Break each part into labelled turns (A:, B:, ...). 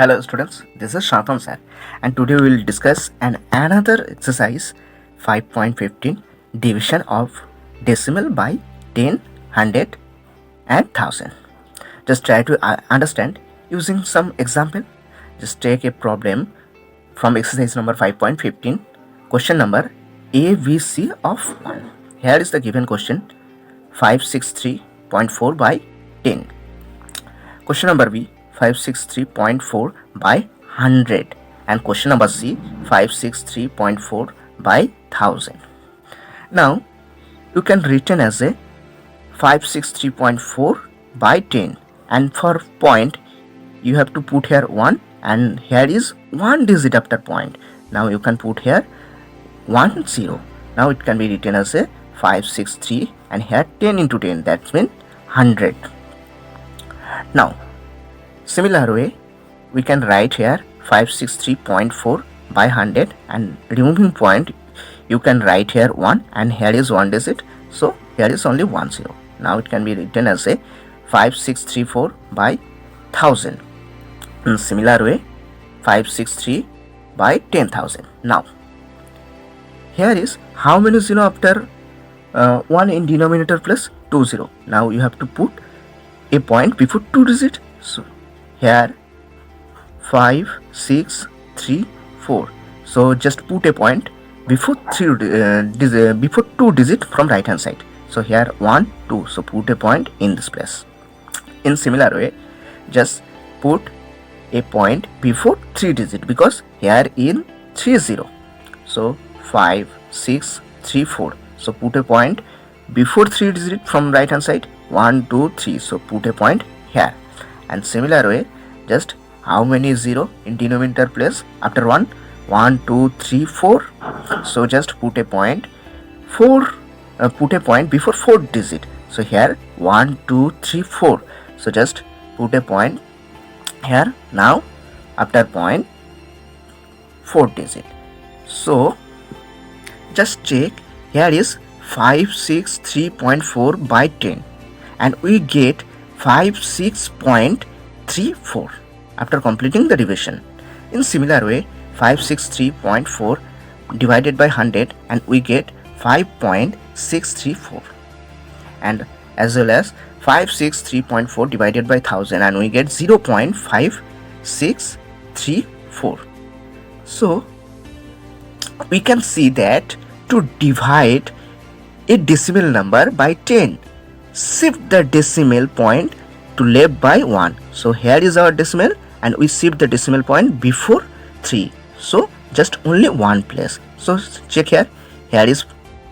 A: Hello students, this is Shantam sir, and today we will discuss another exercise 5.15 division of decimal by 10, 100 and 1000. Just try to understand using some example. Just take a problem from exercise number 5.15, question number ABC of 1. Here is the given question 563.4 by 10. Question number B 563.4 by 100 and question number C 563.4 by 1000. Now you can written as a 563.4 by 10, and for point you have to put here 1 and here is 1 digit after point. Now you can put here 1 0. Now it can be written as a 563 and here 10 into 10, that means 100. Now similar way we can write here 563.4 by 100 and removing point you can write here 1 and here is 1 digit, so here is only 1 0. Now it can be written as a 5634 by 1000. In similar way 563 by 10,000. Now here is how many 0 after 1 in denominator plus 2 0. Now you have to put a point before 2 digit, so here 5 6 3 4, so just put a point before 2 digit from right hand side. So here 1 2, so put a point in this place. In similar way just put a point before 3 digit because here in 3 0, so 5 6 3 4, so put a point before 3 digit from right hand side 1 2 3, so put a point here. And similar way just how many 0 in denominator place after 1 1 2 3 4, so just put a point before 4 digit, so here 1 2 3 4, so just put a point here. Now after point 4 digit, so just check here is 563.4 by 10 and we get 56.34 after completing the division. In similar way 563.4 divided by 100 and we get 5.634, and as well as 563.4 divided by 1000 and we get 0.5634. So we can see that to divide a decimal number by 10, shift the decimal point to left by 1. So here is our decimal and we shift the decimal point before 3, so just only one place. So check here is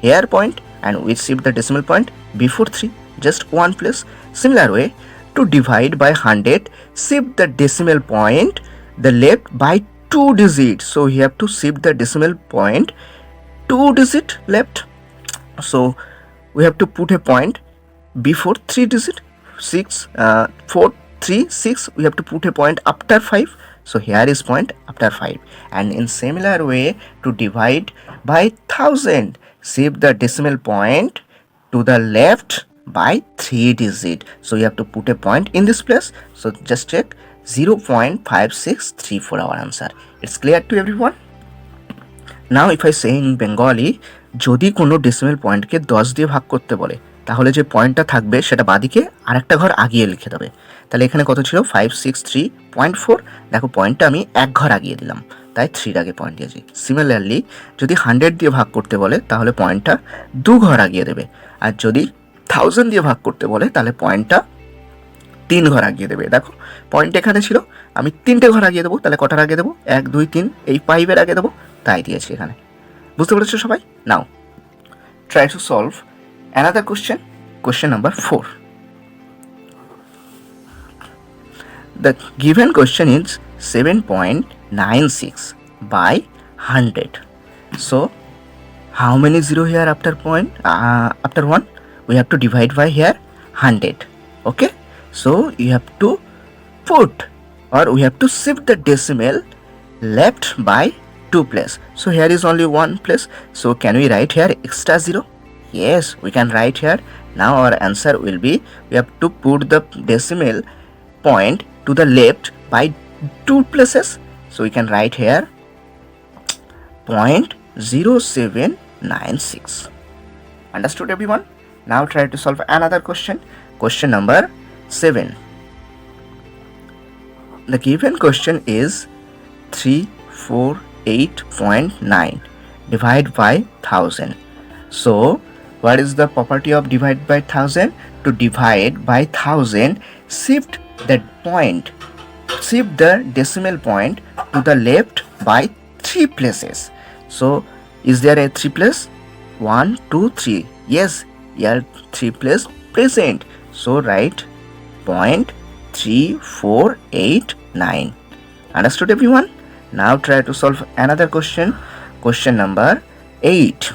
A: here point and we shift the decimal point before 3, just one place. Similar way to divide by 100, shift the decimal point the left by 2 digits, so we have to shift the decimal point 2 digit left, so we have to put a point before 3 digit 6 4 3 6, we have to put a point after 5, so here is point after 5. And in similar way to divide by 1000, shift the decimal point to the left by 3 digit, so you have to put a point in this place, so just check 0.5634 our answer. It's clear to everyone? Now if I say in Bengali, যদি কোনো decimal পয়েন্টকে 10 দিয়ে ভাগ করতে বলে তাহলে যে পয়েন্টটা থাকবে সেটা বাদিকে আরেকটা ঘর আগিয়ে লিখে দেবে। তাহলে এখানে কত ছিল 563.4, দেখো পয়েন্টটা আমি এক ঘর আগিয়ে দিলাম, তাই 3 আগে পয়েন্ট দিয়েছি। সিমিলারলি যদি 100 দিয়ে ভাগ করতে বলে তাহলে পয়েন্টটা 2 ঘর আগিয়ে দেবে, আর যদি 1000 দিয়ে ভাগ করতে বলে তাহলে পয়েন্টটা 3 ঘর আগিয়ে দেবে। দেখো পয়েন্ট এখানে ছিল, আমি 3টে ঘর আগিয়ে দেবো, তাহলে কটার আগে দেবো 1 2 3, এই 5-এর আগে দেবো, তাই দিয়েছি এখানে। বুঝতে পেরেছো সবাই? নাও try to solve another question number 4. The given question is 7.96 by 100. So how many 0 here after point after 1? We have to divide by here 100. Okay, so you have to put or we have to shift the decimal left by 2 place. So here is only 1 place, so can we write here extra 0? Yes, we can write here. Now our answer will be, we have to put the decimal point to the left by two places, so we can write here 0.0796. Understood everyone? Now try to solve another question. Question number 7. The given question is 348.9 divided by 1000. So what is the property of divide by 1000? To divide by 1000, shift the decimal point to the left by 3 places. So is there a 3 place? 1, 2, 3. Yes, here 3 place present. So write 0.3489. Understood everyone? Now try to solve another question. Question number 8.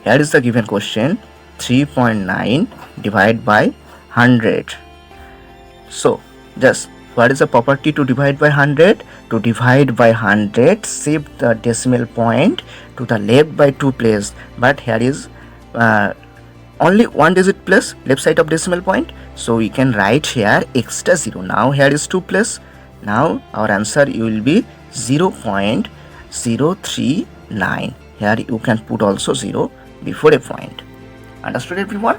A: Here is the given question 3.9 divided by 100. So just what is the property to divide by 100? To divide by 100, shift the decimal point to the left by 2 places. But here is only one digit place left side of decimal point. So we can write here extra 0. Now here is 2 place. Now our answer will be 0.039. Here you can put also 0 before a point. Understood everyone?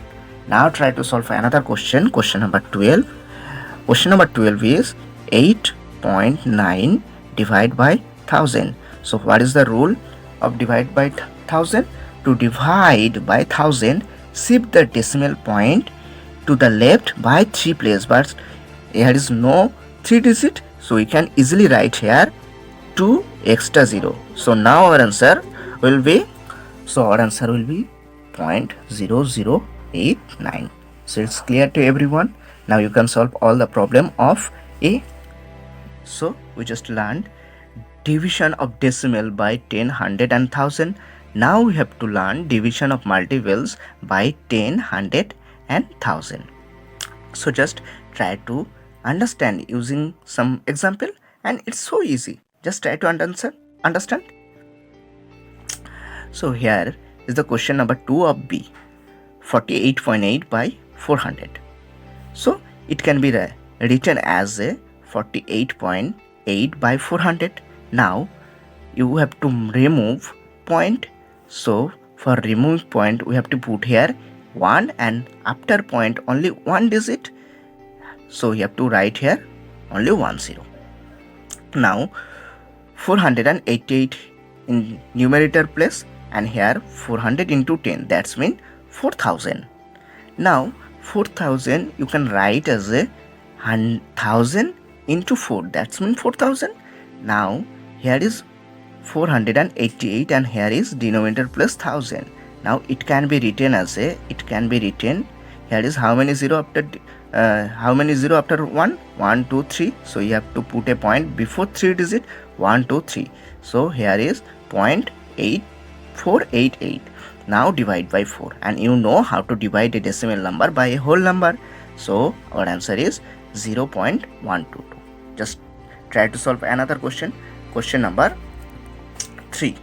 A: Now try to solve another question. Question number 12. Question number 12 is 8.9 divided by 1000. So what is the rule of divide by 1000? To divide by 1000, shift the decimal point to the left by 3 places. But here is no 3 digit, so we can easily write here 2 extra 0. So now our answer will be 0.0089. So it's clear to everyone. Now you can solve all the problem of A. So we just learned division of decimal by 10, 100 and 1000. Now we have to learn division of multiples by 10, 100 and 1000. So just try to understand using some example, and it's so easy. Just try to understand. So here is the question number 2 of B, 48.8 by 400. So it can be written as a 48.8 by 400. Now you have to remove point. So for remove point, we have to put here 1, and after point only one digit. So you have to write here only 10. Now 488 in numerator place, and here 400 into 10, that's mean 4000. Now 4000 you can write as a 1000 into 4, that's mean 4000. Now here is 488 and here is denominator plus 1000. Now it can be written as a, here is how many 0 after 1? 1, 2, 3. So you have to put a point before 3 digit, 1, 2, 3. So here is 0.8488. Now divide by 4, and you know how to divide a decimal number by a whole number. So our answer is 0.122. Just try to solve another question. Question number 3.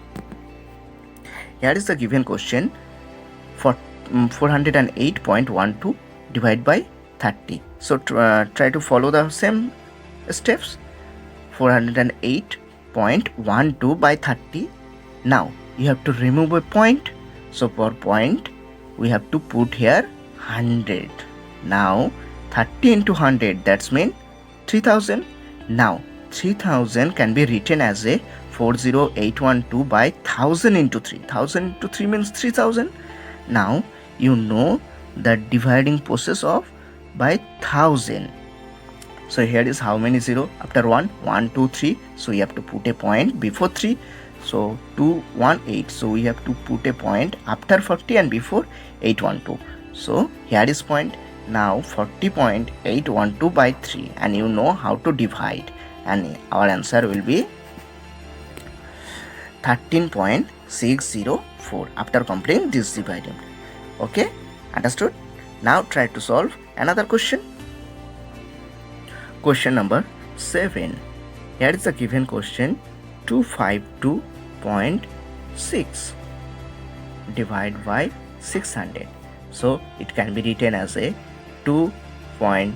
A: Here is the given question for 408.12 divided by 30. So try to follow the same steps. 408.12 by 30. Now you have to remove a point. So for point we have to put here 100. Now 30 into 100, that's mean 3000. Now 3000 can be written as a 40812 by 1000 into 3. 1000 into 3 means 3000. Now you know the dividing process of by 1000. So here is how many 0 after 1? 1, 2, 3. So you have to put a point before 3. So 218. So we have to put a point after 40 and before 812. So here is point. Now 40.812 by 3, and you know how to divide, and our answer will be 13.604 after completing this dividing. Okay, understood? Now try to solve another question. Question number 7. Here is the given question 252.6 divided by 600. So it can be written as a 2.52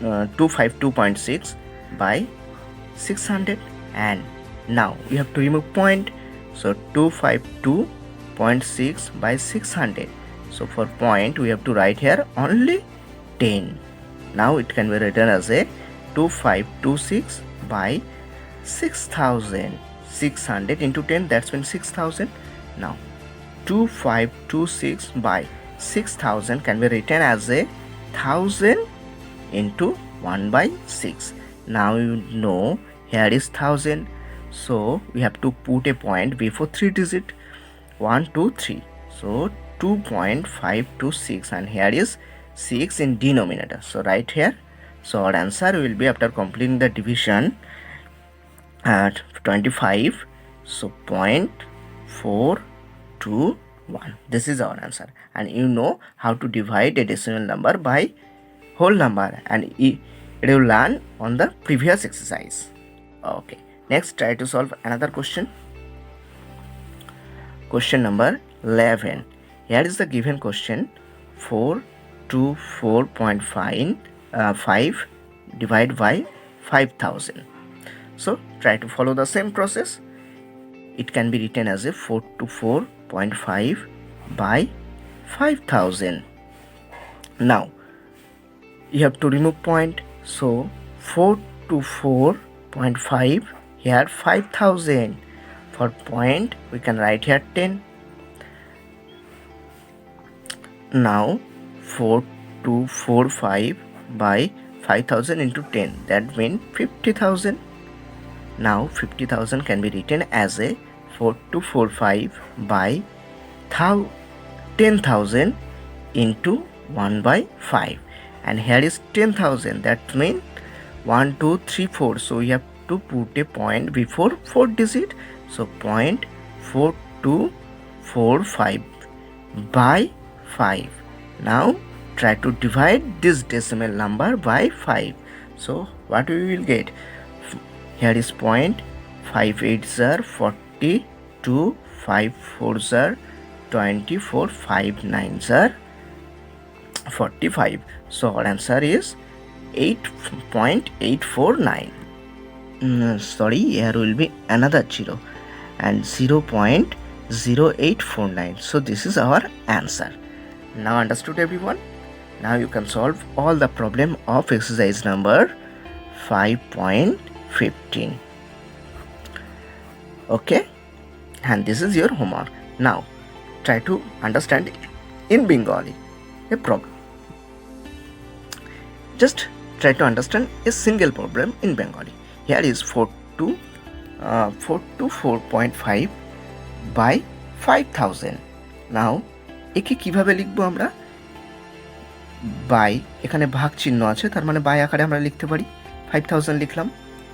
A: 252.6 by 600, and now we have to remove point. So 252.6 by 600. So for point we have to write here only 10. Now it can be written as a 2526 by 6000. 600 into 10, that's mean 6000. Now 2526 by 6000 can be written as a 1000 into 1 by 6. Now you know here is 1000, so we have to put a point before 3 digit, 1 2 3. So 2.526, and here is 6 in denominator, so right here. So our answer will be, after completing the division at 25, so 0.421. This is our answer, and you know how to divide a decimal number by whole number, and it will learn on the previous exercise. Okay, next try to solve another question. Question number 11. Here is the given question: 424.5 divided by 5000. So try to follow the same process. It can be written as a 424.5 by 5000. Now you have to remove point, so 424.5, here 5000. For point we can write here 10. Now 4245 by 5000 into 10, that means 50,000. Now 50,000 can be written as a 4245 by 10,000 into 1 by 5, and here is 10,000, that means 1 2 3 4. So we have to put a point before 4 digit, so 0.4245 by 5. Now try to divide this decimal number by 5. So what we will get? Here is point, 5 8s are 42, 5 4s are 24, 5 9s are 45. So our answer is 8.849. Sorry, here will be another 0 and 0.0849. So this is our answer. Now understood everyone? Now you can solve all the problem of exercise number 5.15. Okay, and this is your homework. Now try to understand in Bengali a problem. Just try to understand a single problem in Bengali. Here is 424.5 by 5000. Now একে কিভাবে লিখবো আমরা? By, এখানে ভাগ চিহ্ন আছে, তার মানে বাই আকারে আমরা লিখতে পারি। 5000 লিখলাম।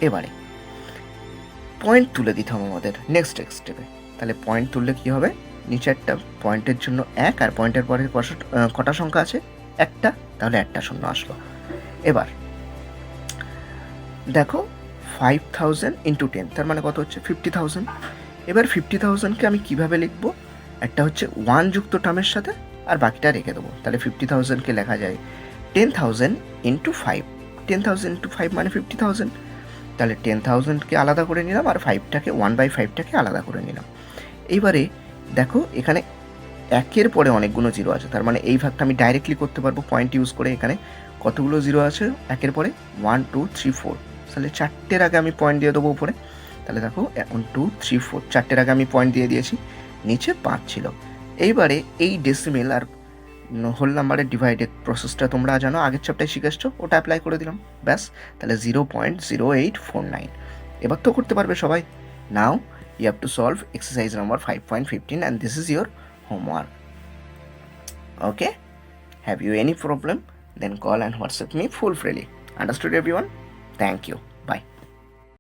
A: এবারে পয়েন্ট তুলে দিতে হবে আমাদের নেক্সট স্টেপে। তাহলে পয়েন্ট তুললে কি হবে? নিচে একটা পয়েন্টের জন্য 1, আর পয়েন্টের পরে কটা সংখ্যা আছে? একটা, তাহলে একটা শূন্য আসলো। এবার দেখো 5000 ইন্টু 10, তার মানে কত হচ্ছে? 50,000। এবার 50,000কে আমি কিভাবে লিখবো? একটা হচ্ছে 1 যুক্ত টার্মের সাথে, আর বাকিটা রেখে দেবো। তাহলে 50,000কে লেখা যায় 10,000 ইন্টু 5। 10,000 ইন্টু 5 মানে 50,000। তাহলে 10,000কে আলাদা করে নিলাম, আর 5টাকে 1/5টাকে আলাদা করে নিলাম। এইবারে দেখো এখানে 1-এর পরে অনেকগুলো জিরো আছে, তার মানে এই ভাগটা আমি ডাইরেক্টলি করতে পারবো পয়েন্ট ইউজ করে। এখানে কতগুলো জিরো আছে 1-এর পরে? 1 2 3 4। তাহলে 4টের আগে আমি পয়েন্ট দিয়ে দেবো উপরে। তাহলে দেখো 1 2 3 4, 4টের আগে আমি পয়েন্ট দিয়ে দিয়েছি, নিচে 5 ছিল। এইবারে এই ডেসিমেল আর হোল নাম্বারের ডিভাইডেড প্রসেসটা তোমরা জানো, আগের চ্যাপ্টারে শিখে এসছো, ওটা অ্যাপ্লাই করে দিলাম, ব্যাস। তাহলে 0.0849। এবার তো করতে পারবে সবাই। নাও you have to solve exercise number 5.15, and this is your homework. Okay, have you any problem? Then call and WhatsApp me full freely. Understood everyone? Thank you. Bye.